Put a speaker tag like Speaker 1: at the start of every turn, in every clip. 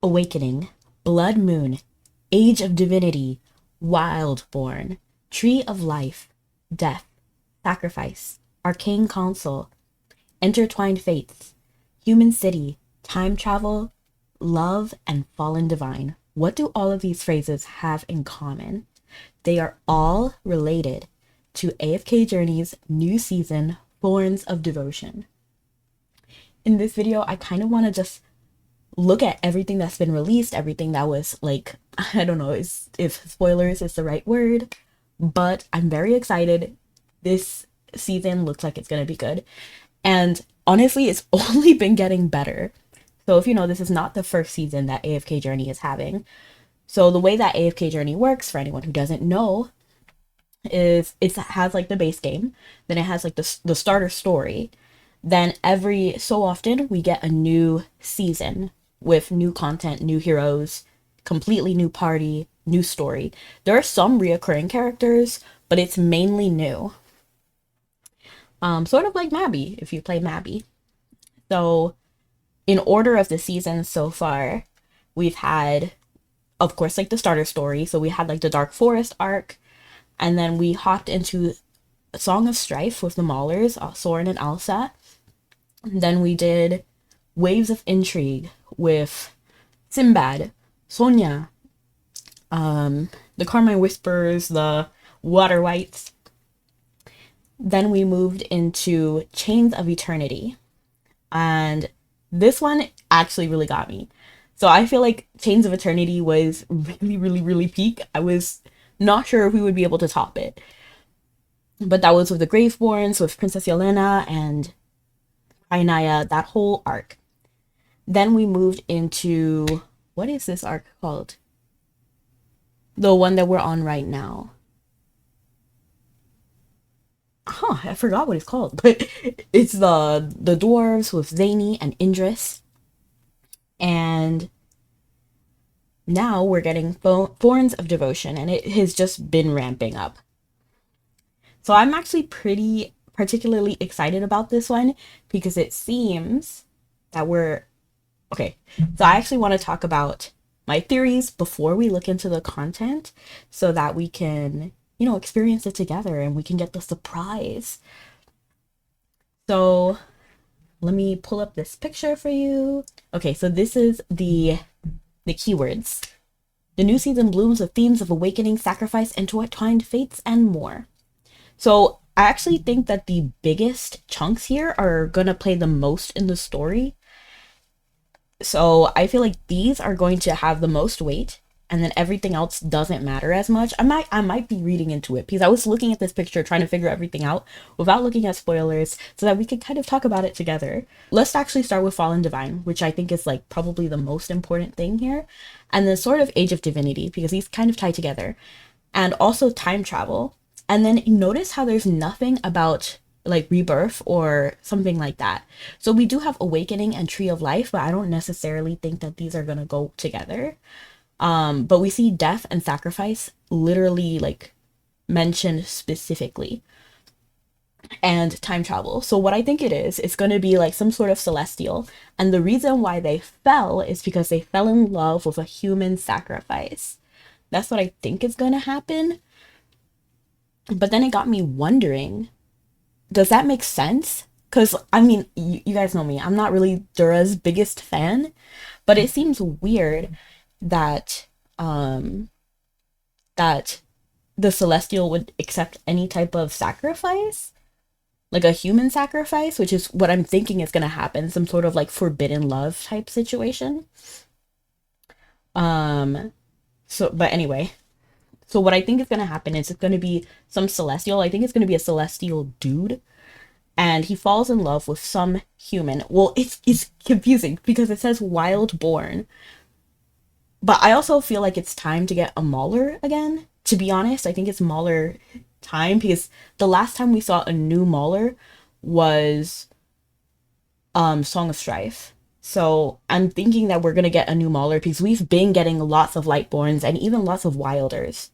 Speaker 1: Awakening, Blood Moon, Age of Divinity, Wildborn, Tree of Life, Death, Sacrifice, Arcane Console, Intertwined Fates, Human City, Time Travel, Love, and Fallen Divine. What do all of these phrases have in common? They are all related to AFK Journey's new season, Thorns of Devotion. In this video, I kind of want to just look at everything that's been released, everything that was like, I don't know if spoilers is the right word, but I'm very excited. This season looks like it's going to be good. And honestly, it's only been getting better. So if you know, this is not the first season that AFK Journey is having. So the way that AFK Journey works, for anyone who doesn't know, is it has like the base game, then it has like the starter story. Then every so often we get a new season with new content, new heroes, completely new party, new story. There are some reoccurring characters, but it's mainly new. Sort of like Mabby, if you play Mabby. So in order of the seasons so far, we've had, of course, like the starter story. So we had like the Dark Forest arc, and then we hopped into Song of Strife with the Maulers, Soren and Alsa. And then we did Waves of Intrigue with Sinbad, Sonia, the Carmine Whispers, the Water Whites. Then we moved into Chains of Eternity. And this one actually really got me. So I feel like Chains of Eternity was really peak. I was not sure if we would be able to top it. But that was with the Graveborns, with Princess Yelena and Ainaya, that whole arc. Then we moved into, what is this arc called? The one that we're on right now. I forgot what it's called, but it's the dwarves with Zany and Indris. And now we're getting Thorns of Devotion, and it has just been ramping up. So I'm actually pretty particularly excited about this one because it seems that we're okay. So I actually want to talk about my theories before we look into the content so that we can, you know, experience it together and we can get the surprise. So let me pull up this picture for you. Okay, so this is the keywords. The new season blooms with themes of awakening, sacrifice, intertwined fates, and more. So I actually think that the biggest chunks here are gonna play the most in the story. So I feel like these are going to have the most weight, and then everything else doesn't matter as much. I might be reading into it because I was looking at this picture trying to figure everything out without looking at spoilers so that we could kind of talk about it together. Let's actually start with Fallen Divine, which I think is like probably the most important thing here, and then sort of Age of Divinity because these kind of tie together, and also time travel. And then notice how there's nothing about like rebirth or something like that. So we do have Awakening and Tree of Life, but I don't necessarily think that these are gonna go together. But we see death and sacrifice literally like mentioned specifically, and time travel. So what I think it is, it's going to be like some sort of celestial. And the reason why they fell is because they fell in love with a human sacrifice. That's what I think is going to happen. But then it got me wondering, does that make sense? Because, I mean, you guys know me. I'm not really Dura's biggest fan. But it seems weird that that the Celestial would accept any type of sacrifice. Like a human sacrifice, which is what I'm thinking is going to happen. Some sort of like forbidden love type situation. But anyway. So what I think is going to happen is it's going to be some celestial. I think it's going to be a celestial dude. And he falls in love with some human. Well, it's confusing because it says Wildborn. But I also feel like it's time to get a Mauler again. To be honest, I think it's Mauler time because the last time we saw a new Mauler was Song of Strife. So I'm thinking that we're going to get a new Mauler because we've been getting lots of Lightborns and even lots of Wilders.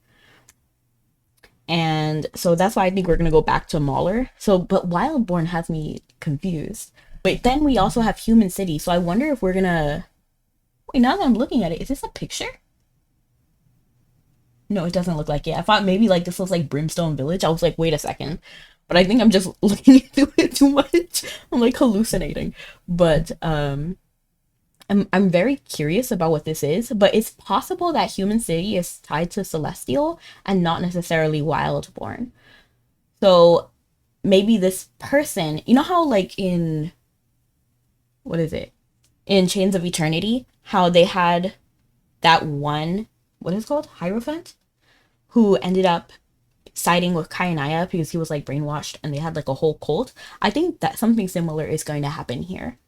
Speaker 1: And so that's why I think we're going to go back to Mauler. So, but Wildborn has me confused. But then we also have Human City. So I wonder if we're going to Wait, now that I'm looking at it, is this a picture? No, it doesn't look like it. I thought maybe like this looks like Brimstone Village. I was like, wait a second. But I think I'm just looking into it too much. I'm like hallucinating. But I'm very curious about what this is, but it's possible that Human City is tied to Celestial and not necessarily Wildborn. So maybe this person, you know how like in what is it? In Chains of Eternity, how they had that one, what is it called? Hierophant, who ended up siding with Kayanaya because he was like brainwashed and they had like a whole cult. I think that something similar is going to happen here.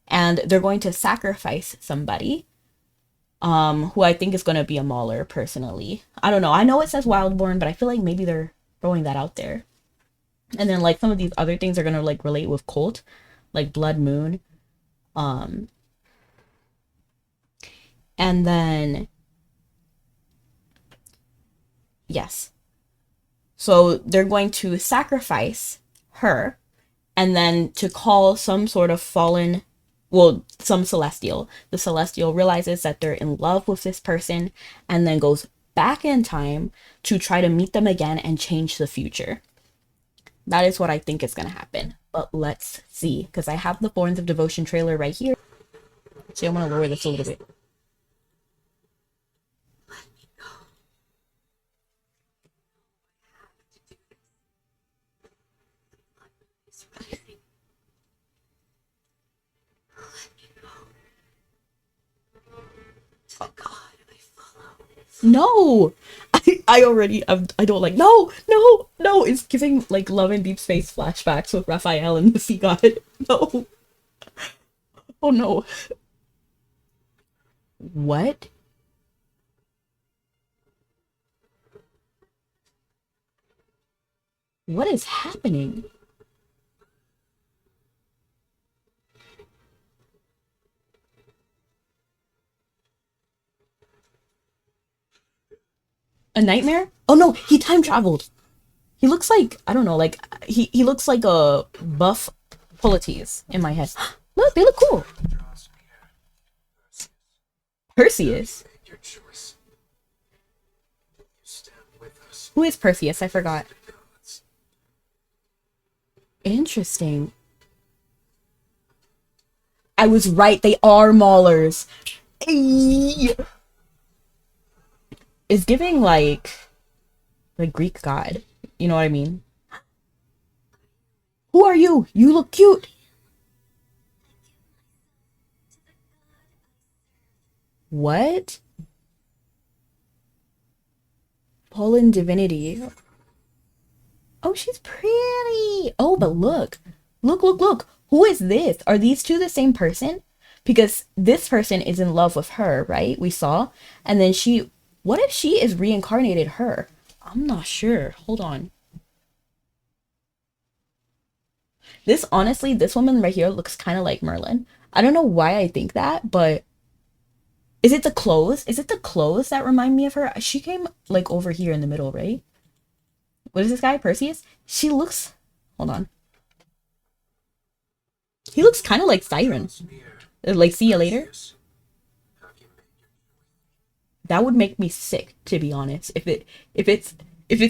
Speaker 1: And they're going to sacrifice somebody who I think is going to be a Mauler personally. I don't know. I know it says Wildborn, but I feel like maybe they're throwing that out there. And then like some of these other things are going to like relate with cult, like Blood Moon. And then yes. So they're going to sacrifice her and then to call some sort of fallen, well, some Celestial. The Celestial realizes that they're in love with this person and then goes back in time to try to meet them again and change the future. That is what I think is going to happen. But let's see, because I have the Thorns of Devotion trailer right here. So I'm going to lower this a little bit. No, I don't like, no, it's giving like Love and Deep Space flashbacks with Raphael and the Sea God. No. Oh no. What? What is happening? A nightmare? Oh no, he time traveled. He looks like, I don't know, like he looks like a buff Polites in my head. Look, they look cool. Perseus? Who is Perseus? I forgot. Interesting. I was right, they are Maulers. Hey! It's giving like the Greek god. You know what I mean? Who are you? You look cute. What? Poland divinity. Oh, she's pretty. Oh, but look. Look. Who is this? Are these two the same person? Because this person is in love with her, right? We saw. And then she... What if she is reincarnated her? I'm not sure. Hold on. This, honestly, this woman right here looks kind of like Merlin. I don't know why I think that, but... Is it the clothes? Is it the clothes that remind me of her? She came, like, over here in the middle, right? What is this guy? Perseus? She looks... Hold on. He looks kind of like Siren. Like, see you later. That would make me sick, to be honest. If it's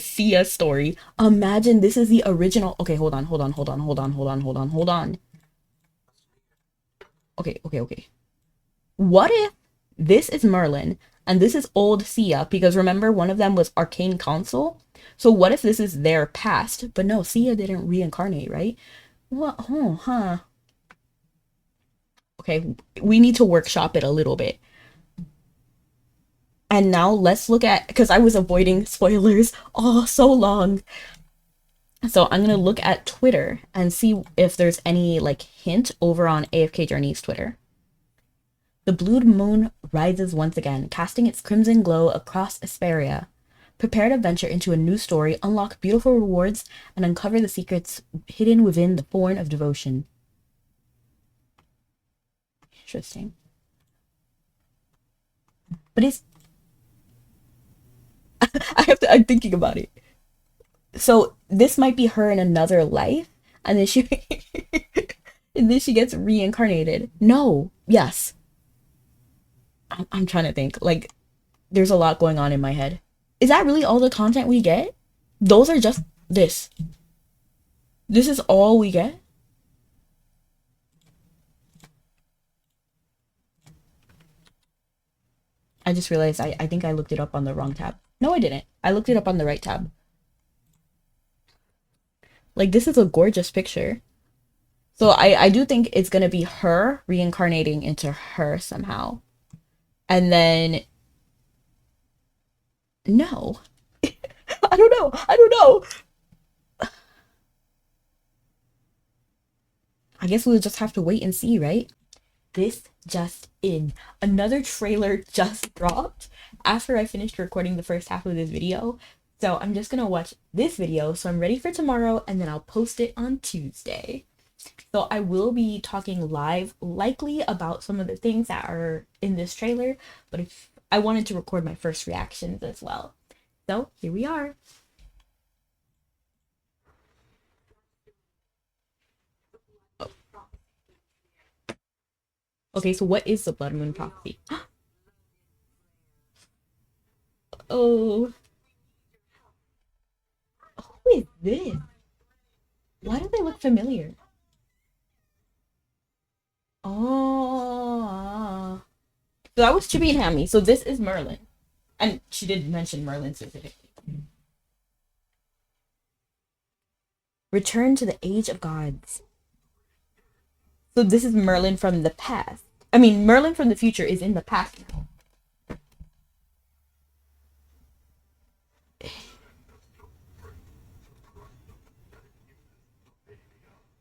Speaker 1: Sia's story. Imagine this is the original. Okay, hold on. Okay. What if this is Merlin and this is old Sia? Because remember, one of them was Arcane Council. So what if this is their past? But no, Sia didn't reincarnate, right? What? Oh, huh. Okay, we need to workshop it a little bit. And now let's look at, because I was avoiding spoilers so long. So I'm going to look at Twitter and see if there's any like hint over on AFK Journey's Twitter. The blue moon rises once again, casting its crimson glow across Asperia. Prepare to venture into a new story, unlock beautiful rewards, and uncover the secrets hidden within the Thorn of Devotion. Interesting. But it's... I'm thinking about it. So this might be her in another life, and then she and then she gets reincarnated. No. Yes. I'm trying to think. Like, there's a lot going on in my head. Is that really all the content we get? Those are just this. This is all we get? I just realized I think I looked it up on the wrong tab. No, I didn't. I looked it up on the right tab. Like, this is a gorgeous picture. So I do think it's gonna be her reincarnating into her somehow. And then no. I don't know. I don't know. I guess we'll just have to wait and see, right? This just in. Another trailer just dropped after I finished recording the first half of this video. So I'm just gonna watch this video so I'm ready for tomorrow, and then I'll post it on Tuesday. So I will be talking live likely about some of the things that are in this trailer, but if I wanted to record my first reactions as well. So here we are. Oh. Okay, so what is the Blood Moon Prophecy? Oh. Who is this? Why do they look familiar? Oh. So that was Chibi and Hammy. So this is Merlin. And she did mention Merlin specifically. Return to the Age of Gods. So this is Merlin from the past. I mean, Merlin from the future is in the past now.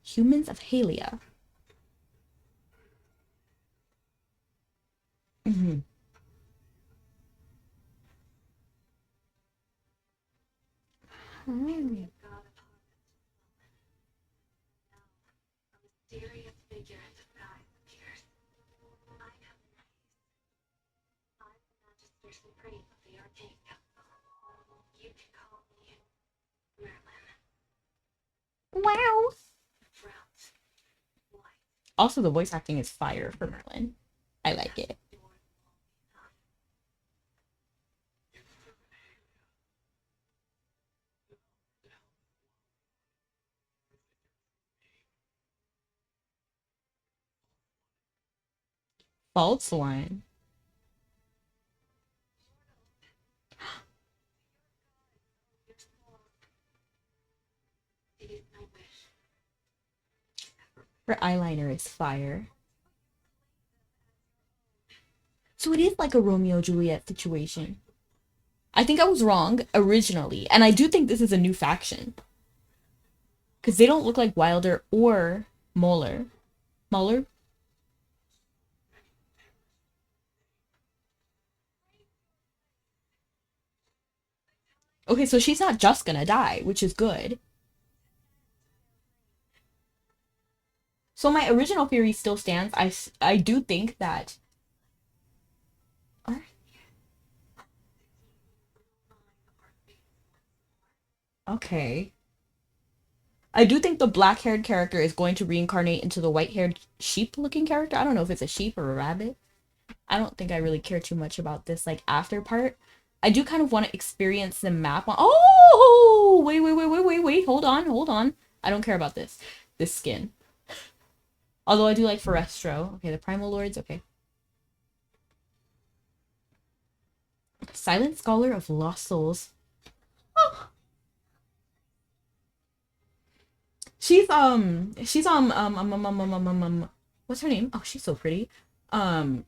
Speaker 1: Humans of Halia. Mm-hmm. Hmm. Wow. Also, the voice acting is fire for Merlin. I like it. False one. Her eyeliner is fire. So it is like a Romeo Juliet situation. I think I was wrong originally, and I do think this is a new faction. Because they don't look like Wilder or Muller. Muller? Okay, so she's not just gonna die, which is good. So my original theory still stands. I do think that... Okay. I do think the black-haired character is going to reincarnate into the white-haired sheep-looking character. I don't know if it's a sheep or a rabbit. I don't think I really care too much about this, like, after part. I do kind of want to experience the map on... Oh! Wait. Hold on. I don't care about this. This skin. Although I do like Forestro. Okay, the Primal Lords. Okay. Silent Scholar of Lost Souls. Oh. She's what's her name? Oh, she's so pretty. Her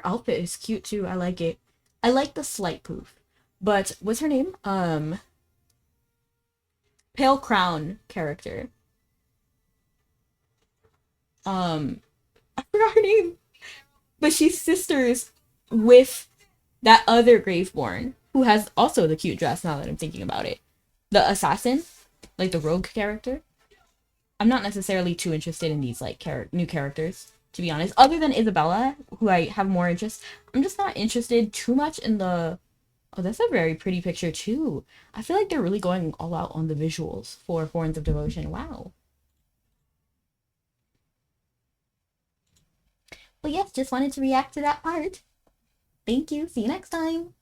Speaker 1: outfit is cute too. I like it. I like the slight poof. But what's her name? Pale Crown character. I forgot her name. But she's sisters with that other Graveborn, who has also the cute dress now that I'm thinking about it. The assassin, like the rogue character. I'm not necessarily too interested in these like new characters, to be honest. Other than Isabella, who I have more interest. I'm just not interested too much in the... Oh, that's a very pretty picture too. I feel like they're really going all out on the visuals for Thorns of Devotion. Wow. But yes, just wanted to react to that part. Thank you. See you next time.